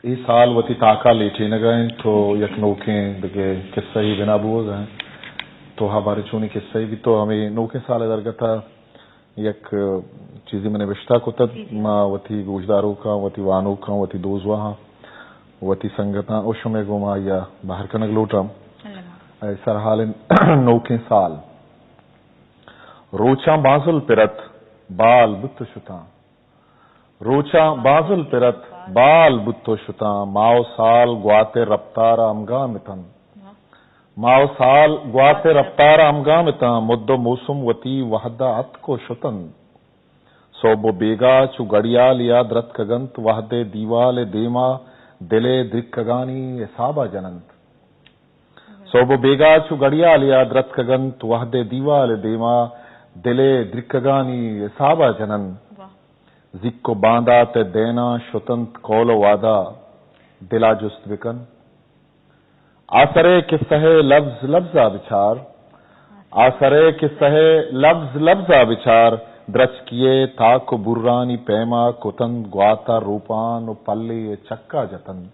इस साल वती ताका लेटे न गए तो यक नौके दगे किस्सा ही बिना बुआ गए तो हमारे चूनी किस्सा ही भी तो हमें नौके साल दरगता यक चीज़ी मैंने विश्ता को तब माँ वती गुजदारों का वती वानों का वती दोजवा वती संगता ओशमे गुमा या बाहर कनक लोटम ऐसा हाल नौके साल रोचा बाजुल पिरत बाल बुत्त शुता रोचा बाजुल पिरत बाल बुत्तो शुता माओ साल ग्वाते रफ्तारा अमगामितन माओ साल ग्वाते रफ्तारा अमगामिता मुद्दो मौसम वती वहदा अत को शुतन सोबो बेगा चु गड़ियाल या द्रत कगंत वहदे दीवाल देमा दिले दिक्कगानी साबा जनंत सोबो बेगा चु गड़ियाल या द्रत कगंत वहदे दीवाल देमा दिले दिक्कगानी साबा जनन जिक्को बांदा ते देना शुतंत कौलो वादा दिला जुस्त बिकन आसरे के सहे लफ्ज लफ्जा विचार आसरे के सहे लफ्ज लफ्जा विचार द्रच किए ताको बुर्रानी पैमा कुतन ग्वाता रूपान पल्ले चक्का जतन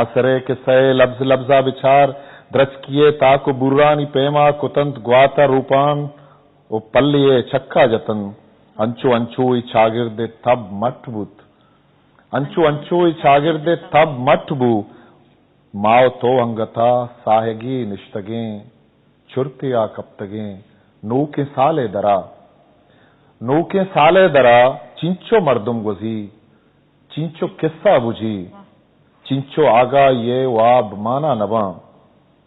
आसरे के सहे लफ्ज लफ्जा विचार द्रच किए ताको बुर्रानी पैमा कुतंत ग्वाता रूपान पल्ले चक्का जतन अंचो अंचो चागिर्दे तब मठबुत अंचो अंचो चागिर्दे तब मठबू माओ तो अंगता साहेगी निश्तगे चुरते आ कप्तगे नूके साले दरा चिंचो मर्दुम गुजी चिंचो किस्सा बुझी चिंचो आगा ये वाब माना नवा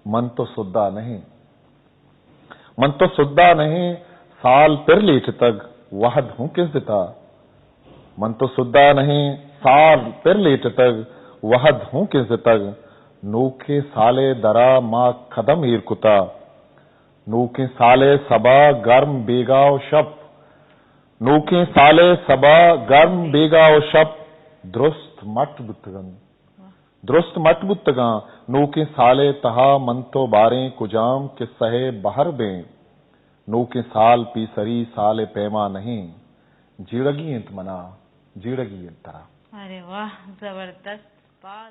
मन तो सुद्दा नहीं साल पिर लेट तक वहद हूं किस दिता मन तो सुद्दा नहीं साल पिर लेट तक वहद हूं किस तक नूके साले दरा माँ कदम हीर कुता नूके साले सबा गर्म बेगाव शप नूके साले सबा गर्म बेगाव शप दुरुस्त मट बुतगा नूके साले तहा मन तो बारें कुजाम के सहे बहर बें नूके साल पी सरी साले पैमा नहीं जीड़गी इंत मना जीड़गी इंत तरा। अरे वाह, जबरदस्त बात।